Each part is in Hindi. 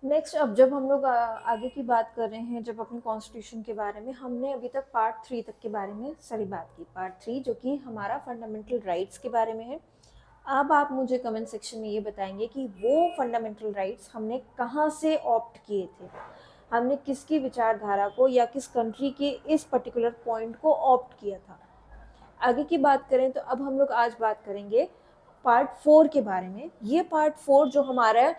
नेक्स्ट, अब जब हम लोग आगे की बात कर रहे हैं, जब अपने कॉन्स्टिट्यूशन के बारे में, हमने अभी तक पार्ट 3 तक के बारे में सारी बात की। पार्ट 3 जो कि हमारा फंडामेंटल राइट्स के बारे में है। अब आप मुझे कमेंट सेक्शन में ये बताएंगे कि वो फंडामेंटल राइट्स हमने कहाँ से ऑप्ट किए थे, हमने किसकी विचारधारा को या किस कंट्री के इस पर्टिकुलर पॉइंट को ऑप्ट किया था। आगे की बात करें तो अब हम लोग आज बात करेंगे पार्ट 4 के बारे में। ये पार्ट 4 जो हमारा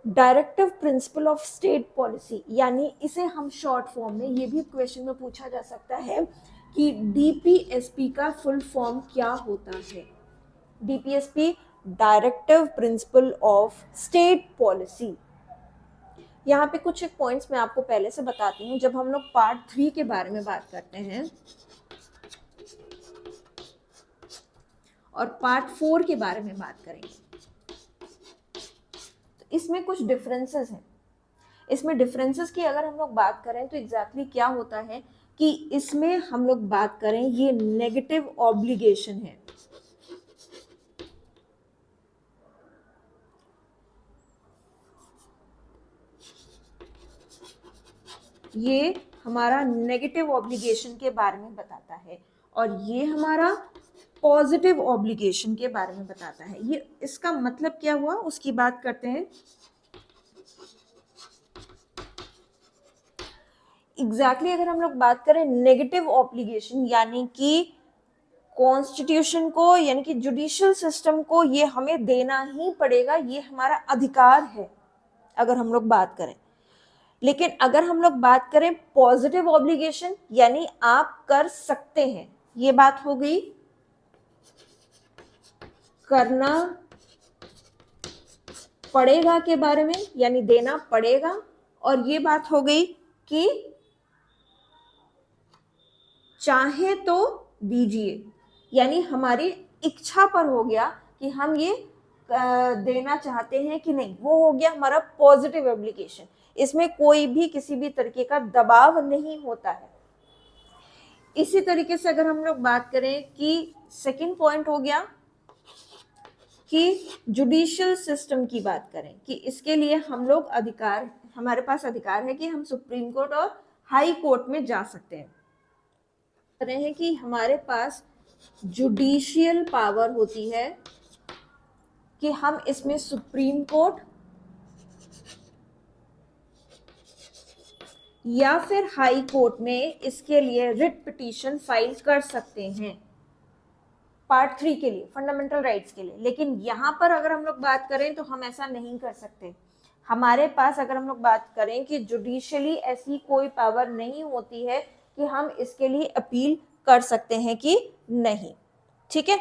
directive principle of state policy, यानी इसे हम शॉर्ट फॉर्म में, ये भी क्वेश्चन में पूछा जा सकता है कि डीपीएसपी का फुल फॉर्म क्या होता है। DPSP, directive principle of state policy. यहाँ पे कुछ एक पॉइंट्स मैं आपको पहले से बताती हूँ। जब हम लोग पार्ट 3 के बारे में बात करते हैं और पार्ट 4 के बारे में बात करेंगे तो इसमें कुछ डिफरेंसेस हैं। इसमें डिफरेंसेस की अगर हम लोग बात करें तो एग्जैक्टली क्या होता है कि इसमें हम लोग बात करें, ये नेगेटिव ऑब्लिगेशन है। ये हमारा नेगेटिव ऑब्लिगेशन के बारे में बताता है और ये हमारा पॉजिटिव ऑब्लिगेशन के बारे में बताता है। ये इसका मतलब क्या हुआ उसकी बात करते हैं। एग्जैक्टली अगर हम लोग बात करें नेगेटिव ऑब्लिगेशन, यानी कि कॉन्स्टिट्यूशन को, यानी कि जुडिशियल सिस्टम को ये हमें देना ही पड़ेगा, ये हमारा अधिकार है अगर हम लोग बात करें। लेकिन अगर हम लोग बात करें पॉजिटिव ऑब्लिगेशन, यानी आप कर सकते हैं, ये बात हो गई करना पड़ेगा के बारे में, यानी देना पड़ेगा। और ये बात हो गई कि चाहे तो दीजिए, यानी हमारी इच्छा पर हो गया कि हम ये देना चाहते हैं कि नहीं। वो हो गया हमारा पॉजिटिव एप्लीकेशन। इसमें कोई भी किसी भी तरीके का दबाव नहीं होता है। इसी तरीके से अगर हम लोग बात करें कि सेकंड पॉइंट हो गया कि जुडिशियल सिस्टम की बात करें कि इसके लिए हम लोग अधिकार, हमारे पास अधिकार है कि हम सुप्रीम कोर्ट और हाई कोर्ट में जा सकते हैं। रहे हैं कि हमारे पास जुडिशियल पावर होती है कि हम इसमें सुप्रीम कोर्ट या फिर हाई कोर्ट में इसके लिए रिट पिटीशन फाइल कर सकते हैं पार्ट 3 के लिए, फंडामेंटल राइट्स के लिए। लेकिन यहाँ पर अगर हम लोग बात करें तो हम ऐसा नहीं कर सकते। हमारे पास अगर हम लोग बात करें कि जुडिशियली ऐसी कोई पावर नहीं होती है कि हम इसके लिए अपील कर सकते हैं कि नहीं। ठीक है।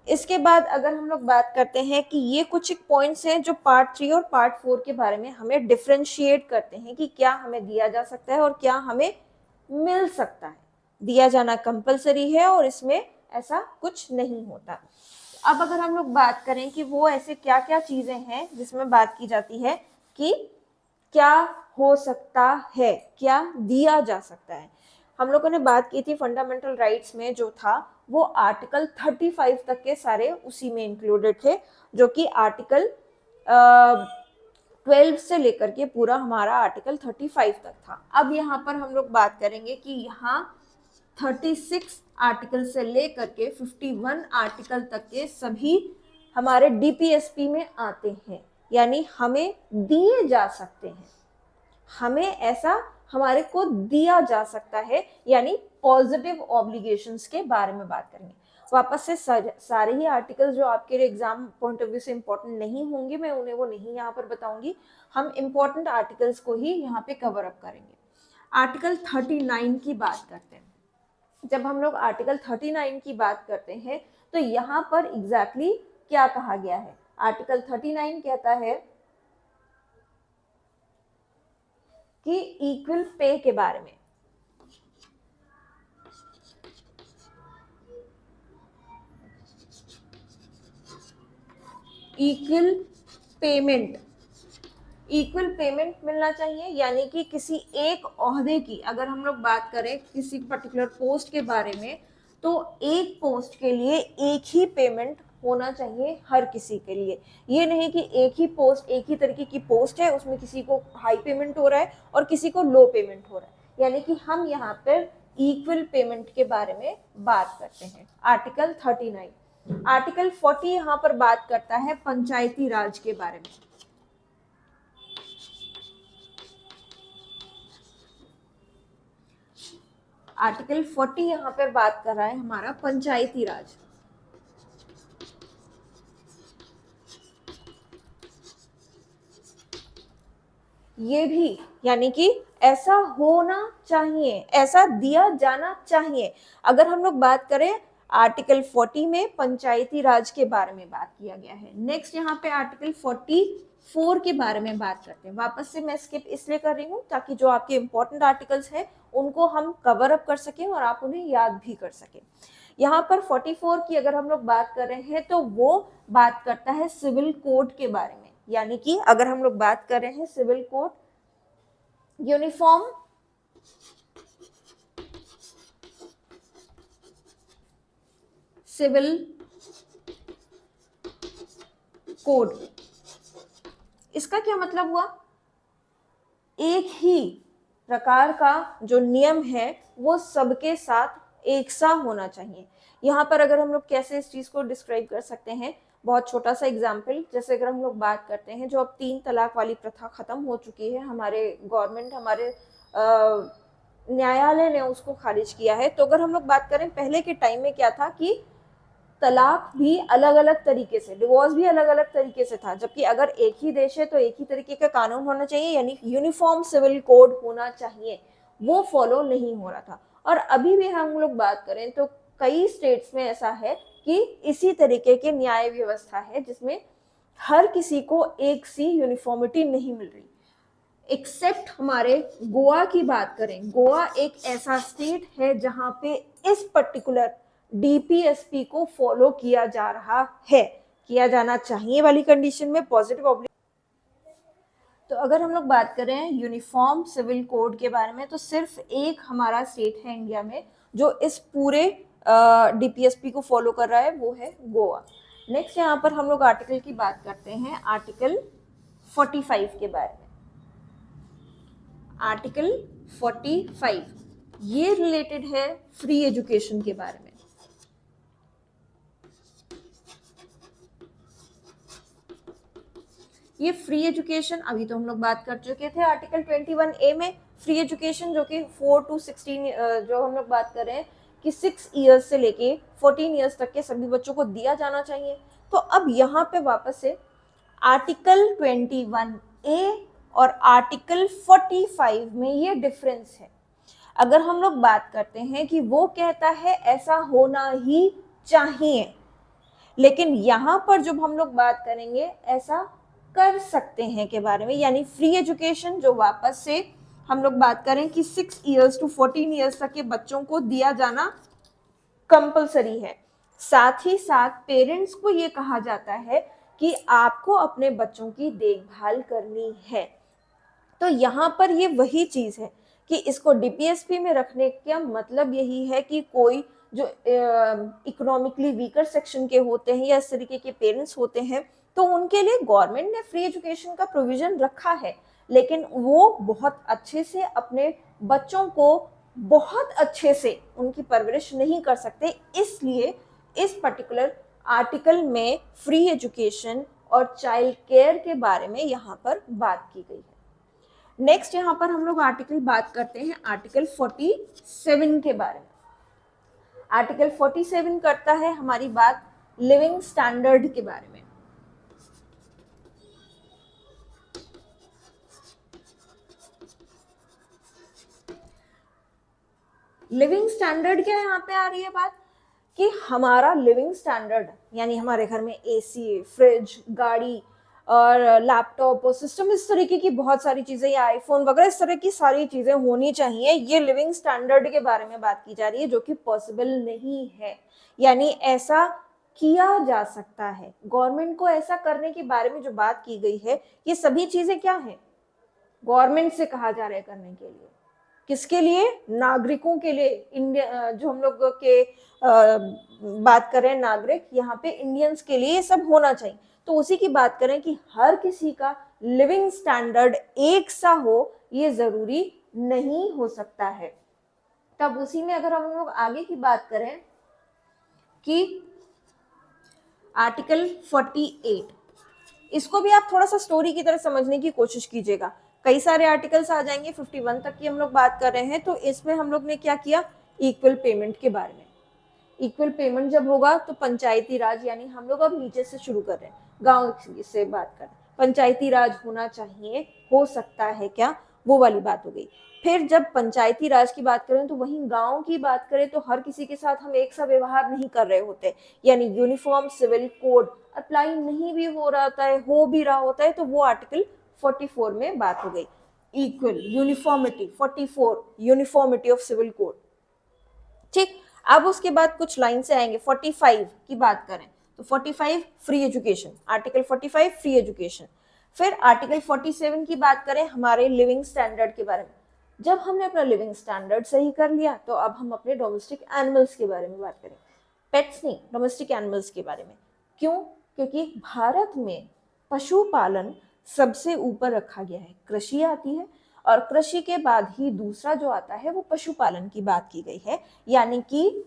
इसके बाद अगर हम लोग बात करते हैं कि ये कुछ एक पॉइंट्स हैं जो पार्ट 3 और पार्ट 4 के बारे में हमें डिफ्रेंशिएट करते हैं कि क्या हमें दिया जा सकता है और क्या हमें मिल सकता है। दिया जाना कंपलसरी है और इसमें ऐसा कुछ नहीं होता। अब अगर हम लोग बात करें कि वो ऐसे क्या क्या चीजें हैं जिसमें बात की जाती है कि क्या हो सकता है, क्या दिया जा सकता है। हम लोगों ने बात की थी फंडामेंटल राइट्स में जो था वो आर्टिकल 35 तक के सारे उसी में इंक्लूडेड थे, जो कि आर्टिकल 12 से लेकर के पूरा हमारा आर्टिकल 35 तक था। अब यहाँ पर हम लोग बात करेंगे कि यहाँ 36 आर्टिकल से लेकर के 51 आर्टिकल तक के सभी हमारे डीपीएसपी में आते हैं, यानी हमें दिए जा सकते हैं, हमें ऐसा हमारे को दिया जा सकता है, यानी पॉजिटिव ऑब्लिगेशंस के बारे में बात करेंगे। वापस से सारे ही आर्टिकल्स जो आपके एग्जाम पॉइंट ऑफ व्यू से इंपॉर्टेंट नहीं होंगे, मैं उन्हें वो नहीं यहाँ पर बताऊंगी। हम इंपॉर्टेंट आर्टिकल्स को ही यहाँ पे कवर अप करेंगे। आर्टिकल 39 की बात करते हैं। जब हम लोग आर्टिकल 39 की बात करते हैं तो यहाँ पर एग्जैक्टली क्या कहा गया है। आर्टिकल 39 कहता है कि इक्वल पे के बारे में। इक्वल पेमेंट, इक्वल पेमेंट मिलना चाहिए, यानी कि किसी एक ओहदे की अगर हम लोग बात करें किसी पर्टिकुलर पोस्ट के बारे में तो एक पोस्ट के लिए एक ही पेमेंट होना चाहिए हर किसी के लिए। ये नहीं कि एक ही पोस्ट, एक ही तरीके की पोस्ट है, उसमें किसी को हाई पेमेंट हो रहा है और किसी को लो पेमेंट हो रहा है, यानी कि हम यहाँ पर इक्वल पेमेंट के बारे में बात करते हैं। आर्टिकल 39। आर्टिकल 40 यहाँ पर बात करता है पंचायती राज के बारे में। आर्टिकल 40 यहाँ पर बात कर रहा है हमारा पंचायती राज। ये भी यानी कि ऐसा होना चाहिए, ऐसा दिया जाना चाहिए। अगर हम लोग बात करें आर्टिकल 40 में पंचायती राज के बारे में बात किया गया है। नेक्स्ट यहाँ पे आर्टिकल 44 के बारे में बात करते हैं। वापस से मैं स्किप इसलिए कर रही हूँ ताकि जो आपके इंपॉर्टेंट आर्टिकल्स हैं उनको हम कवर अप कर सकें और आप उन्हें याद भी कर सकें। यहाँ पर 44 की अगर हम लोग बात कर रहे हैं तो वो बात करता है सिविल कोड के बारे में, यानी कि अगर हम लोग बात कर रहे हैं civil code, uniform civil code, इसका क्या मतलब हुआ? एक ही प्रकार का जो नियम है वो सबके साथ एक सा होना चाहिए। यहाँ पर अगर हम लोग कैसे इस चीज को डिस्क्राइब कर सकते हैं, बहुत छोटा सा एग्जाम्पल, जैसे अगर हम लोग बात करते हैं जो अब 3 तलाक वाली प्रथा खत्म हो चुकी है, हमारे गवर्नमेंट, हमारे न्यायालय ने उसको खारिज किया है। तो अगर हम लोग बात करें पहले के टाइम में क्या था कि तलाक भी अलग अलग तरीके से, डिवोर्स भी अलग अलग तरीके से था, जबकि अगर एक ही देश है तो एक ही तरीके का कानून होना चाहिए, यानी यूनिफॉर्म सिविल कोड होना चाहिए, वो फॉलो नहीं हो रहा था। और अभी भी हम लोग बात करें तो कई स्टेट्स में ऐसा है कि इसी तरीके की न्याय व्यवस्था है जिसमें हर किसी को एक सी यूनिफॉर्मिटी नहीं मिल रही, एक्सेप्ट हमारे गोवा की बात करें। गोवा एक ऐसा स्टेट है जहां पे इस पर्टिकुलर डीपीएसपी को फॉलो किया जा रहा है, किया जाना चाहिए वाली कंडीशन में पॉजिटिव। तो अगर हम लोग बात करें यूनिफॉर्म सिविल कोड के बारे में तो सिर्फ एक हमारा स्टेट है इंडिया में जो इस पूरे डीपीएसपी को फॉलो कर रहा है, वो है गोवा। नेक्स्ट यहाँ पर हम लोग आर्टिकल की बात करते हैं, आर्टिकल 45 के बारे में। आर्टिकल 45 ये रिलेटेड है फ्री एजुकेशन के बारे में। ये फ्री एजुकेशन अभी तो हम लोग बात कर चुके थे आर्टिकल 21A में, फ्री एजुकेशन जो कि 4 to 16 जो हम लोग बात कर रहे हैं कि 6 इयर्स से लेके 14 इयर्स तक के सभी बच्चों को दिया जाना चाहिए। तो अब यहाँ पे वापस से आर्टिकल 21A और आर्टिकल 45 में ये डिफरेंस है। अगर हम लोग बात करते हैं कि वो कहता है ऐसा होना ही चाहिए, लेकिन यहाँ पर जब हम लोग बात करेंगे ऐसा कर सकते हैं के बारे में, यानी फ्री एजुकेशन जो वापस से हम लोग बात करें कि 6 इयर्स टू 14 इयर्स तक के बच्चों को दिया जाना कंपलसरी है। साथ ही साथ पेरेंट्स को ये कहा जाता है कि आपको अपने बच्चों की देखभाल करनी है। तो यहाँ पर ये वही चीज है कि इसको डीपीएसपी में रखने का मतलब यही है कि कोई जो इकोनॉमिकली वीकर सेक्शन के होते हैं या इस तरीके के पेरेंट्स होते हैं तो उनके लिए गवर्नमेंट ने फ्री एजुकेशन का प्रोविजन रखा है, लेकिन वो बहुत अच्छे से अपने बच्चों को बहुत अच्छे से उनकी परवरिश नहीं कर सकते, इसलिए इस पर्टिकुलर आर्टिकल में फ्री एजुकेशन और चाइल्ड केयर के बारे में यहाँ पर बात की गई है। नेक्स्ट यहाँ पर हम लोग आर्टिकल बात करते हैं आर्टिकल 47 के बारे में। आर्टिकल 47 करता है हमारी बात लिविंग स्टैंडर्ड के बारे में। लिविंग स्टैंडर्ड क्या यहाँ पे आ रही है बात कि हमारा लिविंग स्टैंडर्ड यानी हमारे घर में एसी, फ्रिज, गाड़ी और लैपटॉप और सिस्टम, इस तरीके की बहुत सारी चीजें या आईफोन वगैरह इस तरह की सारी चीजें होनी चाहिए। ये लिविंग स्टैंडर्ड के बारे में बात की जा रही है जो कि पॉसिबल नहीं है, यानी ऐसा किया जा सकता है। गवर्नमेंट को ऐसा करने के बारे में जो बात की गई है, ये सभी चीजें क्या है, गवर्नमेंट से कहा जा रहा है करने के लिए। किसके लिए? नागरिकों के लिए। इंडिया जो हम लोग के बात करें नागरिक, यहाँ पे इंडियंस के लिए ये सब होना चाहिए। तो उसी की बात करें कि हर किसी का लिविंग स्टैंडर्ड एक सा हो, ये जरूरी नहीं हो सकता है। तब उसी में अगर हम लोग आगे की बात करें कि आर्टिकल 48, इसको भी आप थोड़ा सा स्टोरी की तरह समझने की कोशिश कीजिएगा। कई सारे आर्टिकल्स आ जाएंगे, 51 तक की हम लोग बात कर रहे हैं। तो इसमें हम लोग ने क्या किया? इक्वल पेमेंट के बारे में। इक्वल पेमेंट जब होगा तो पंचायती राज, यानी हम लोग अब नीचे से शुरू कर रहे हैं, गांव से बात कर रहे हैं, पंचायती राज होना चाहिए, हो सकता है क्या, वो वाली बात हो गई। फिर जब पंचायती राज की बात करें तो वहीं गांव की बात करें तो हर किसी के साथ हम एक सा व्यवहार नहीं कर रहे होते, यानी यूनिफॉर्म सिविल कोड अप्लाई नहीं भी हो रहा होता है, हो भी रहा होता है, तो वो आर्टिकल 44 में बात हो गई। Equal uniformity 44, uniformity of civil code. ठीक, अब उसके बाद कुछ लाइन से आएंगे। 45 की बात करें तो 45 free education, article 45 free education. फिर आर्टिकल 47 की बात करें हमारे लिविंग स्टैंडर्ड के बारे में। जब हमने अपना लिविंग स्टैंडर्ड सही कर लिया तो अब हम अपने डोमेस्टिक एनिमल्स के बारे में बात करें, पेट्स नहीं, डोमेस्टिक एनिमल्स के बारे में। क्यों? क्योंकि भारत में पशुपालन सबसे ऊपर रखा गया है, कृषि आती है और कृषि के बाद ही दूसरा जो आता है वो पशुपालन की बात की गई है, यानी कि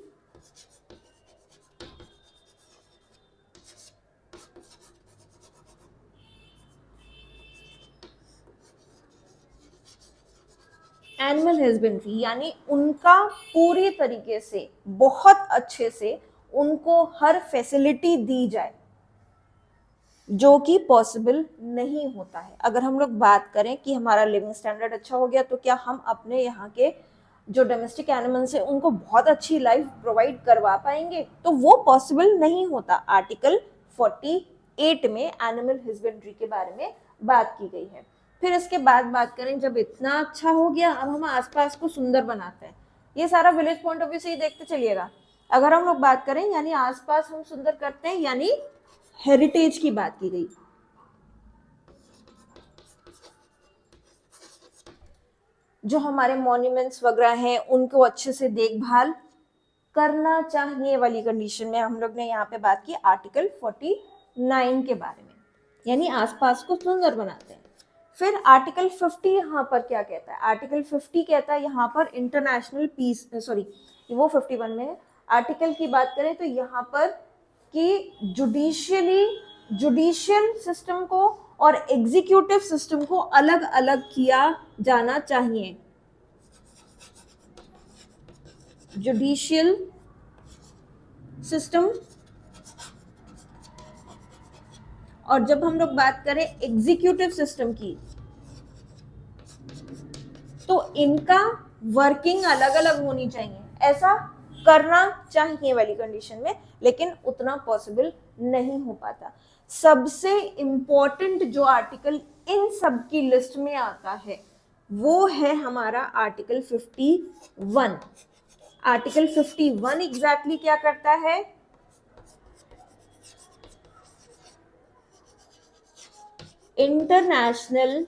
एनिमल हस्बेंड्री, यानी उनका पूरी तरीके से बहुत अच्छे से उनको हर फैसिलिटी दी जाए, जो कि पॉसिबल नहीं होता है। अगर हम लोग बात करें कि हमारा लिविंग स्टैंडर्ड अच्छा हो गया तो क्या हम अपने यहाँ के जो डोमेस्टिक एनिमल्स है उनको बहुत अच्छी लाइफ प्रोवाइड करवा पाएंगे? तो वो पॉसिबल नहीं होता। आर्टिकल 48 में एनिमल हस्बेंड्री के बारे में बात की गई है। फिर इसके बाद बात करें, जब इतना अच्छा हो गया अब हम आसपास को सुंदर बनाते हैं। ये सारा विलेज पॉइंट ऑफ व्यू से ही देखते चलिएगा। अगर हम लोग बात करें यानी आसपास हम सुंदर करते हैं, यानी हेरिटेज की बात की गई। जो हमारे मॉन्यूमेंट्स वगैरह हैं उनको अच्छे से देखभाल करना चाहिए वाली कंडीशन में हम लोग ने यहाँ पे बात की आर्टिकल 49 के बारे में, यानी आसपास को सुंदर बनाते हैं। फिर आर्टिकल 50 यहाँ पर क्या कहता है? आर्टिकल 50 कहता है यहाँ पर इंटरनेशनल पीस, सॉरी वो 51 में है। आर्टिकल की बात करें तो यहाँ पर कि जुडिशियल सिस्टम को और एग्जीक्यूटिव सिस्टम को अलग अलग किया जाना चाहिए। जुडिशियल सिस्टम, और जब हम लोग बात करें एग्जीक्यूटिव सिस्टम की तो इनका वर्किंग अलग अलग होनी चाहिए, ऐसा करना चाहिए वाली कंडीशन में, लेकिन उतना पॉसिबल नहीं हो पाता। सबसे इंपॉर्टेंट जो आर्टिकल इन सब की लिस्ट में आता है वो है हमारा आर्टिकल 51। आर्टिकल 51 एग्जैक्टली क्या करता है? इंटरनेशनल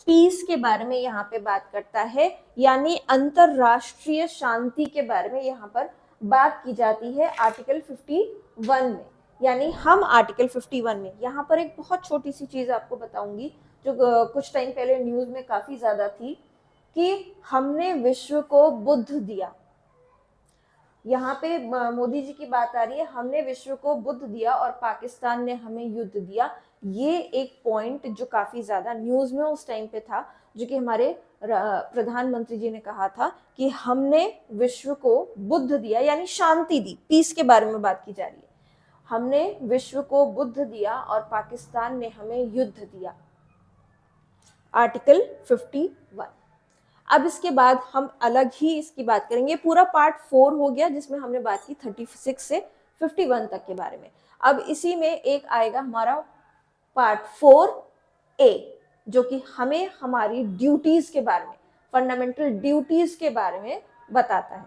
पीस के बारे में यहाँ पे बात करता है, यानी अंतरराष्ट्रीय शांति के बारे में यहाँ पर बात की जाती है आर्टिकल 51 में। यानी हम आर्टिकल 51 में यहाँ पर एक बहुत छोटी सी चीज आपको बताऊंगी जो कुछ टाइम पहले न्यूज में काफी ज्यादा थी कि हमने विश्व को बुद्ध दिया। यहाँ पे मोदी जी की बात आ रही है, हमने विश्व को बुद्ध दिया और पाकिस्तान ने हमें युद्ध दिया। ये एक पॉइंट जो काफी ज्यादा न्यूज में उस टाइम पे था, जो कि हमारे प्रधानमंत्री जी ने कहा था कि हमने विश्व को बुद्ध दिया, यानी शांति दी, पीस के बारे में बात की जा रही है। हमने विश्व को बुद्ध दिया और पाकिस्तान ने हमें युद्ध दिया। आर्टिकल 51। अब इसके बाद हम अलग ही इसकी बात करेंगे। पूरा पार्ट 4 हो गया जिसमें हमने बात की 36 से 51 तक के बारे में। अब इसी में एक आएगा हमारा पार्ट 4A, जो कि हमें हमारी ड्यूटीज के बारे में, फंडामेंटल ड्यूटीज के बारे में बताता है।